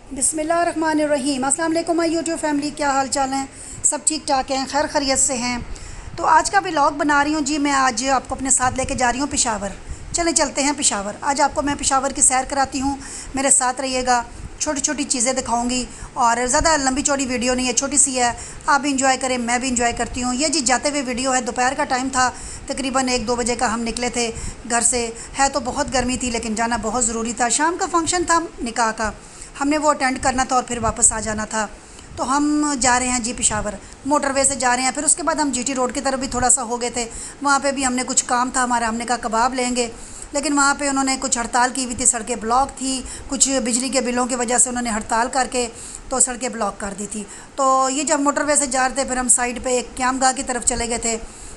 बिस्मिल्लाहिर्रहमानिर्रहीम। अस्सलाम वालेकुम माय यूट्यूब फैमिली, क्या हाल चाल हैं? सब ठीक ठाक हैं, खैर खैरियत से हैं। तो आज का व्लॉग बना रही हूँ जी। मैं आज आपको अपने साथ लेके जा रही हूँ पेशावर। चलते हैं पेशावर। आज आपको मैं पेशावर की सैर कराती हूँ, मेरे साथ रहिएगा। छोटी छोटी चीज़ें दिखाऊंगी और ज़्यादा लंबी चौड़ी वीडियो नहीं है, छोटी सी है। आप भी इंजॉय करें, मैं भी इंजॉय करती हूँ। ये जी जाते हुए वीडियो है। दोपहर का टाइम था, तकरीबन 1-2 बजे का हम निकले थे घर से। है तो बहुत गर्मी थी लेकिन जाना बहुत ज़रूरी था। शाम का फंक्शन था निकाह का, हमने वो अटेंड करना था और फिर वापस आ जाना था। तो हम जा रहे हैं जी पेशावर, मोटरवे से जा रहे हैं। फिर उसके बाद हम जीटी रोड की तरफ भी थोड़ा सा हो गए थे, वहाँ पे भी हमने कुछ काम था हमारा, हमने कहा कबाब लेंगे। लेकिन वहाँ पे उन्होंने कुछ हड़ताल की हुई थी, सड़कें ब्लॉक थी, कुछ बिजली के बिलों की वजह से उन्होंने हड़ताल करके तो सड़कें ब्लॉक कर दी थी। तो ये जब मोटरवे से जा रहे थे, फिर हम साइड पे एक क्यामगाह की तरफ चले गए थे।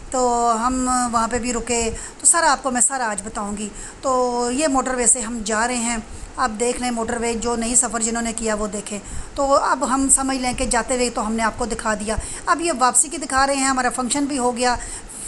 तो हम वहाँ पे भी रुके। तो सारा आपको मैं सारा आज बताऊँगी। तो ये मोटरवे से हम जा रहे हैं, आप देख लें मोटरवे। जो नई सफ़र जिन्होंने किया वो देखें। तो अब हम समझ लें कि जाते हुए तो हमने आपको दिखा दिया, अब ये वापसी की दिखा रहे हैं। हमारा फंक्शन भी हो गया।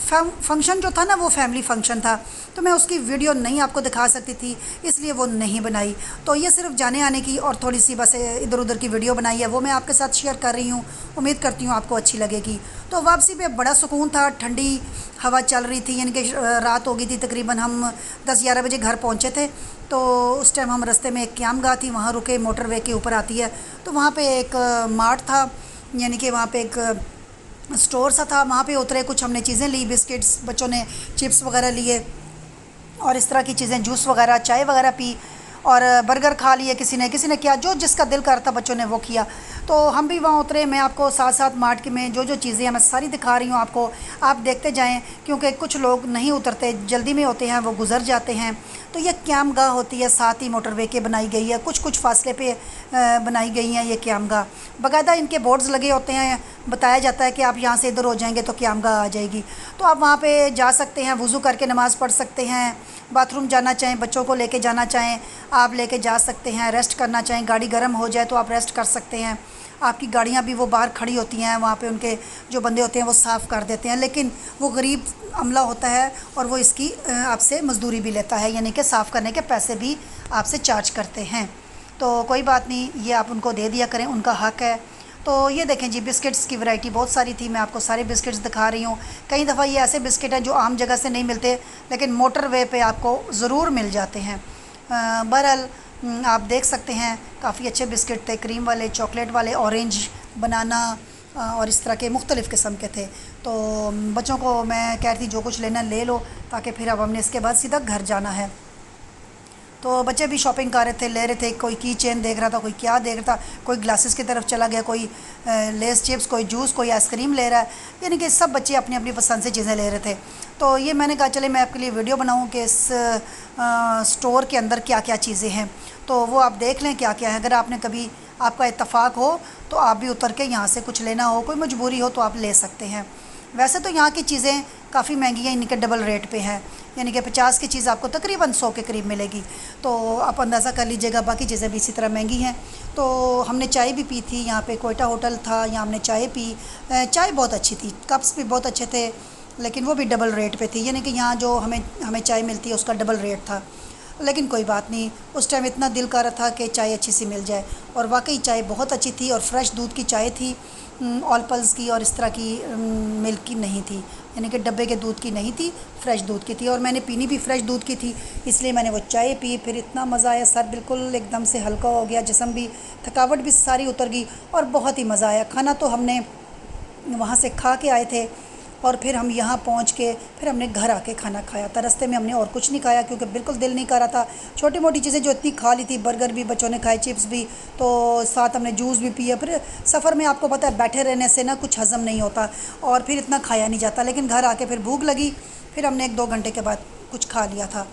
फंक्शन जो था ना वो फैमिली फंक्शन था, तो मैं उसकी वीडियो नहीं आपको दिखा सकती थी, इसलिए वो नहीं बनाई। तो ये सिर्फ जाने आने की और थोड़ी सी बस इधर उधर की वीडियो बनाई है, वो मैं आपके साथ शेयर कर रही हूँ। उम्मीद करती हूँ आपको अच्छी लगेगी। तो वापसी पे बड़ा सुकून था, ठंडी हवा चल रही थी, यानी कि रात हो गई थी तकरीबन। हम 10-11 बजे घर पहुँचे थे। तो उस टाइम हम रास्ते में एक क्यामगाह थी, वहाँ रुके। मोटरवे के ऊपर आती है, तो वहाँ पे एक मार्ट था, यानी कि वहाँ पे एक स्टोर सा था। वहाँ पे उतरे, कुछ हमने चीज़ें ली, बिस्किट्स, बच्चों ने चिप्स वगैरह लिए और इस तरह की चीज़ें, जूस वगैरह, चाय वगैरह पी और बर्गर खा लिए। किसी ने क्या, जो जिसका दिल कर रहा था बच्चों ने वो किया। तो हम भी वहाँ उतरे। मैं आपको साथ साथ मार्ट के में जो जो चीज़ें हैं मैं सारी दिखा रही हूँ आपको, आप देखते जाएं, क्योंकि कुछ लोग नहीं उतरते, जल्दी में होते हैं, वो गुजर जाते हैं। तो ये क्यामगाह होती है, साथ ही मोटरवे के बनाई गई है, कुछ कुछ फासले पे बनाई गई हैं ये क्यामगाह। बाकायदा इनके बोर्ड्स लगे होते हैं, बताया जाता है कि आप यहाँ से इधर हो जाएंगे तो क्यामगाह आ जाएगी। तो आप वहाँ पे जा सकते हैं, वज़ू करके नमाज़ पढ़ सकते हैं। बाथरूम जाना चाहें, बच्चों को लेके जाना चाहें आप लेके जा सकते हैं। रेस्ट करना चाहें, गाड़ी गर्म हो जाए तो आप रेस्ट कर सकते हैं। आपकी गाड़ियाँ भी वो बाहर खड़ी होती हैं, वहाँ पे उनके जो बंदे होते हैं वो साफ़ कर देते हैं। लेकिन वो गरीब अमला होता है और वो इसकी आपसे मजदूरी भी लेता है, यानी कि साफ़ करने के पैसे भी आपसे चार्ज करते हैं। तो कोई बात नहीं, ये आप उनको दे दिया करें, उनका हक़ है। तो ये देखें जी, बिस्किट्स की वैरायटी बहुत सारी थी, मैं आपको सारे बिस्किट्स दिखा रही हूँ। कई दफ़ा ये ऐसे बिस्किट हैं जो आम जगह से नहीं मिलते, लेकिन मोटरवे पे आपको ज़रूर मिल जाते हैं। बहरहाल आप देख सकते हैं, काफ़ी अच्छे बिस्किट थे, क्रीम वाले, चॉकलेट वाले, ऑरेंज, बनाना और इस तरह के मुख्तलिफ़ किस्म के थे। तो बच्चों को मैं कह रही थी जो कुछ लेना ले लो, ताकि फिर अब हमने इसके बाद सीधा घर जाना है। तो बच्चे भी शॉपिंग कर रहे थे, ले रहे थे। कोई की चेन देख रहा था, कोई क्या देख रहा था, कोई ग्लासेस की तरफ चला गया, कोई लेस चिप्स, कोई जूस, कोई आइसक्रीम ले रहा है। यानी कि सब बच्चे अपनी अपनी पसंद से चीज़ें ले रहे थे। तो ये मैंने कहा चले मैं आपके लिए वीडियो बनाऊं कि इस स्टोर के अंदर क्या क्या चीज़ें हैं। तो वो आप देख लें क्या क्या है। अगर आपने कभी, आपका इत्तफ़ाक़ हो तो आप भी उतर के यहाँ से कुछ लेना हो, कोई मजबूरी हो तो आप ले सकते हैं। वैसे तो यहाँ की चीज़ें काफ़ी महंगी हैं, इनके डबल रेट पे हैं, यानी कि 50 की चीज़ आपको तकरीबन 100 के करीब मिलेगी। तो आप अंदाज़ा कर लीजिएगा, बाकी चीज़ें भी इसी तरह महंगी हैं। तो हमने चाय भी पी थी, यहाँ पे कोयटा होटल था, यहाँ हमने चाय पी। चाय बहुत अच्छी थी, कप्स भी बहुत अच्छे थे, लेकिन वो भी डबल रेट पे थी, यानी कि यहाँ जो हमें हमें चाय मिलती है उसका डबल रेट था। लेकिन कोई बात नहीं, उस टाइम इतना दिल कर रहा था कि चाय अच्छी सी मिल जाए, और वाकई चाय बहुत अच्छी थी और फ्रेश दूध की चाय थी, ऑल पल्स की और इस तरह की मिल्क की नहीं थी, यानी कि डब्बे के दूध की नहीं थी, फ्रेश दूध की थी। और मैंने पीनी भी फ्रेश दूध की थी, इसलिए मैंने वो चाय पी। फिर इतना मज़ा आया, सर बिल्कुल एकदम से हल्का हो गया, जिस्म भी, थकावट भी सारी उतर गई और बहुत ही मज़ा आया। खाना तो हमने वहाँ से खा के आए थे और फिर हम यहाँ पहुँच के फिर हमने घर आके खाना खाया था। रास्ते में हमने और कुछ नहीं खाया क्योंकि बिल्कुल दिल नहीं कर रहा था। छोटी मोटी चीज़ें जो इतनी खा ली थी, बर्गर भी बच्चों ने खाए, चिप्स भी, तो साथ हमने जूस भी पिया। फिर सफ़र में आपको पता है बैठे रहने से ना कुछ हज़म नहीं होता और फिर इतना खाया नहीं जाता। लेकिन घर आके फिर भूख लगी, फिर हमने 1-2 घंटे के बाद कुछ खा लिया था।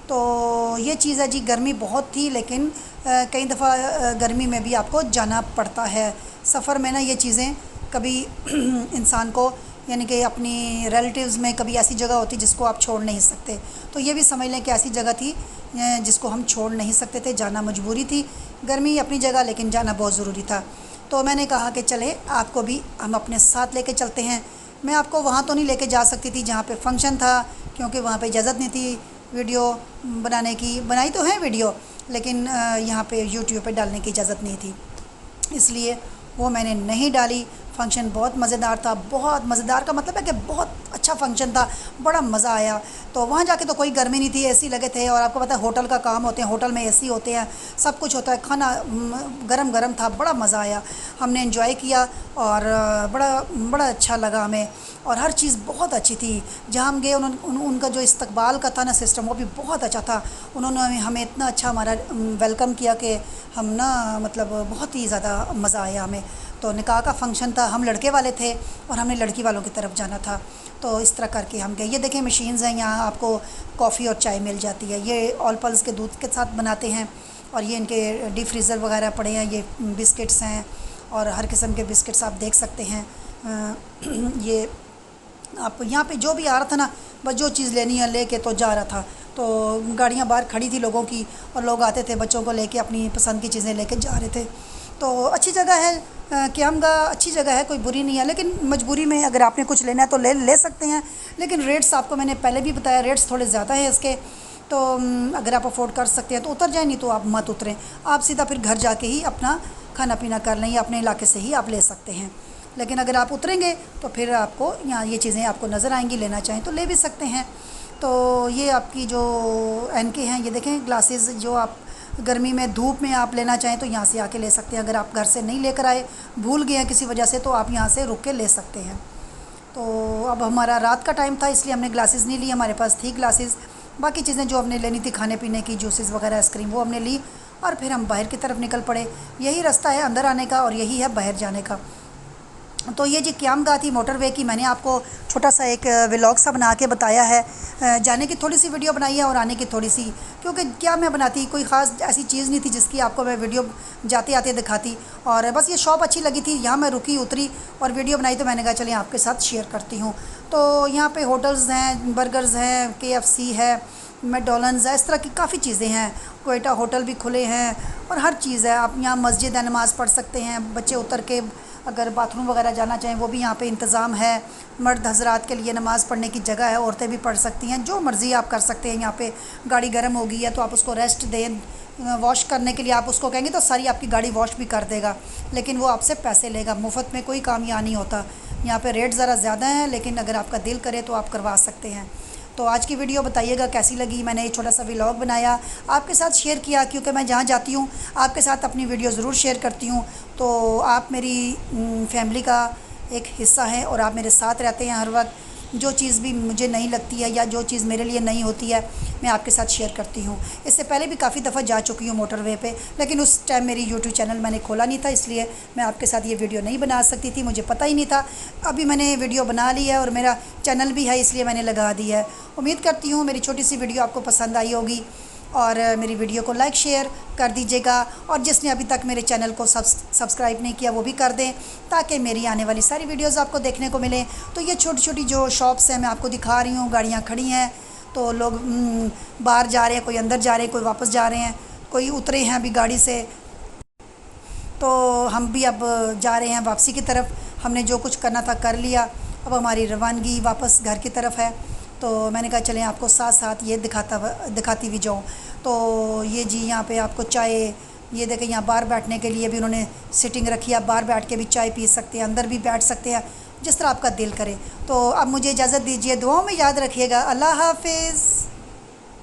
तो ये चीज़ है जी। गर्मी बहुत थी, लेकिन कई दफ़ा गर्मी में भी आपको जाना पड़ता है। सफ़र में ना ये चीज़ें कभी इंसान को, यानी कि अपनी रिलेटिव्स में कभी ऐसी जगह होती जिसको आप छोड़ नहीं सकते। तो ये भी समझ लें कि ऐसी जगह थी जिसको हम छोड़ नहीं सकते थे, जाना मजबूरी थी। गर्मी अपनी जगह, लेकिन जाना बहुत ज़रूरी था। तो मैंने कहा कि चले आपको भी हम अपने साथ लेके चलते हैं। मैं आपको वहाँ तो नहीं लेके जा सकती थी जहाँ पे फंक्शन था, क्योंकि वहाँ पे इजाज़त नहीं थी वीडियो बनाने की। बनाई तो है वीडियो, लेकिन यहाँ पे यूट्यूब पे डालने की इजाज़त नहीं थी, इसलिए वो मैंने नहीं डाली। फ़ंक्शन बहुत मज़ेदार था, बहुत मज़ेदार का मतलब है कि बहुत अच्छा फ़ंक्शन था, बड़ा मज़ा आया। तो वहाँ जाके तो कोई गर्मी नहीं थी, एसी लगे थे, और आपको पता है होटल का काम होते हैं, होटल में एसी होते हैं, सब कुछ होता है, खाना गरम गरम था, बड़ा मज़ा आया। हमने एंजॉय किया और बड़ा बड़ा अच्छा लगा हमें, और हर चीज़ बहुत अच्छी थी। जहाँ हम गए उनका जो इस्तकबाल का था ना सिस्टम, वो भी बहुत अच्छा था। उन्होंने हमें इतना अच्छा हमारा वेलकम किया कि हम ना मतलब बहुत ही ज़्यादा मज़ा आया हमें। तो निकाह का फ़ंक्शन था, हम लड़के वाले थे और हमने लड़की वालों की तरफ जाना था, तो इस तरह करके हम गए। ये देखें मशीन्स हैं, यहाँ आपको कॉफ़ी और चाय मिल जाती है। ये ऑल पल्स के दूध के साथ बनाते हैं, और ये इनके डीप फ्रीज़र वगैरह पड़े हैं। ये बिस्किट्स हैं और हर किस्म के बिस्किट्स आप देख सकते हैं। ये आप यहाँ पे जो भी आ रहा था ना, बस जो चीज़ लेनी है लेके तो जा रहा था। तो गाड़ियाँ बाहर खड़ी थी लोगों की, और लोग आते थे बच्चों को लेके, अपनी पसंद की चीज़ें लेके जा रहे थे। तो अच्छी जगह है, क्यामगाह अच्छी जगह है, कोई बुरी नहीं है। लेकिन मजबूरी में अगर आपने कुछ लेना है तो ले सकते हैं, लेकिन रेट्स आपको मैंने पहले भी बताया, रेट्स थोड़े ज़्यादा हैं इसके। तो अगर आप अफोर्ड कर सकते हैं तो उतर जाए, नहीं तो आप मत उतरें, आप सीधा फिर घर जाके ही अपना खाना पीना कर लें, या अपने इलाके से ही आप ले सकते हैं। लेकिन अगर आप उतरेंगे तो फिर आपको यहाँ ये चीज़ें आपको नज़र आएंगी, लेना चाहें तो ले भी सकते हैं। तो ये आपकी जो एनके हैं, ये देखें ग्लासेस, जो आप गर्मी में धूप में आप लेना चाहें तो यहाँ से आके ले सकते हैं। अगर आप घर से नहीं लेकर आए, भूल गए हैं किसी वजह से, तो आप यहाँ से रुक के ले सकते हैं। तो अब हमारा रात का टाइम था, इसलिए हमने ग्लासेस नहीं ली, हमारे पास थी ग्लासेस। बाकी चीज़ें जो हमने लेनी थी खाने पीने की, जूसेस वगैरह, आइसक्रीम, वो हमने ली, और फिर हम बाहर की तरफ निकल पड़े। यही रास्ता है अंदर आने का और यही है बाहर जाने का। तो ये जी क्यामगाह थी मोटरवे की, मैंने आपको छोटा सा एक व्लॉग सा बना के बताया है। जाने की थोड़ी सी वीडियो बनाई है और आने की थोड़ी सी, क्योंकि क्या मैं बनाती, कोई ख़ास ऐसी चीज़ नहीं थी जिसकी आपको मैं वीडियो जाते आते दिखाती। और बस ये शॉप अच्छी लगी थी, यहाँ मैं रुकी, उतरी और वीडियो बनाई, तो मैंने कहा चलिए आपके साथ शेयर करती हूँ। तो यहाँ पे होटल्स हैं, बर्गर्स हैं, KFC है, मैकडॉनल्ड्स है, इस तरह की काफ़ी चीज़ें हैं। कोयटा होटल भी खुले हैं, और हर चीज़ है। आप यहाँ मस्जिद है, नमाज़ पढ़ सकते हैं, बच्चे उतर के अगर बाथरूम वगैरह जाना चाहें वो भी यहाँ पे इंतज़ाम है। मर्द हजरात के लिए नमाज़ पढ़ने की जगह है, औरतें भी पढ़ सकती हैं, जो मर्ज़ी आप कर सकते हैं। यहाँ पे गाड़ी गर्म हो गई है तो आप उसको रेस्ट दें, वॉश करने के लिए आप उसको कहेंगे तो सारी आपकी गाड़ी वॉश भी कर देगा, लेकिन वो आपसे पैसे लेगा। मुफ्त में कोई काम यहाँ नहीं होता। यहाँ पे रेट ज़रा ज़्यादा है, लेकिन अगर आपका दिल करे तो आप करवा सकते हैं। तो आज की वीडियो बताइएगा कैसी लगी। मैंने एक छोटा सा व्लॉग बनाया, आपके साथ शेयर किया, क्योंकि मैं जहाँ जाती हूँ आपके साथ अपनी वीडियो ज़रूर शेयर करती हूँ। तो आप मेरी फैमिली का एक हिस्सा हैं, और आप मेरे साथ रहते हैं हर वक्त। जो चीज़ भी मुझे नहीं लगती है, या जो चीज़ मेरे लिए नहीं होती है, मैं आपके साथ शेयर करती हूँ। इससे पहले भी काफ़ी दफ़ा जा चुकी हूँ मोटरवे पे, लेकिन उस टाइम मेरी यूट्यूब चैनल मैंने खोला नहीं था, इसलिए मैं आपके साथ ये वीडियो नहीं बना सकती थी, मुझे पता ही नहीं था। अभी मैंने वीडियो बना ली है और मेरा चैनल भी है, इसलिए मैंने लगा दी है। उम्मीद करती हूँ मेरी छोटी सी वीडियो आपको पसंद आई होगी, और मेरी वीडियो को लाइक शेयर कर दीजिएगा, और जिसने अभी तक मेरे चैनल को सब्सक्राइब नहीं किया वो भी कर दें, ताकि मेरी आने वाली सारी वीडियोस आपको देखने को मिलें। तो ये छोटी छोटी जो शॉप्स हैं मैं आपको दिखा रही हूँ, गाड़ियाँ खड़ी हैं, तो लोग बाहर जा रहे हैं, कोई अंदर जा रहे हैं, कोई वापस जा रहे हैं, कोई उतरे हैं अभी गाड़ी से। तो हम भी अब जा रहे हैं वापसी की तरफ। हमने जो कुछ करना था कर लिया, अब हमारी रवानगी वापस घर की तरफ है। तो मैंने कहा चलें आपको साथ साथ ये दिखाती भी जाऊँ। तो ये जी यहाँ पे आपको चाय, ये देखें यहाँ बाहर बैठने के लिए भी उन्होंने सिटिंग रखी है, आप बाहर बैठ के भी चाय पी सकते हैं, अंदर भी बैठ सकते हैं, जिस तरह आपका दिल करे। तो अब मुझे इजाज़त दीजिए, दुआओं में याद रखिएगा। अल्लाह हाफिज़।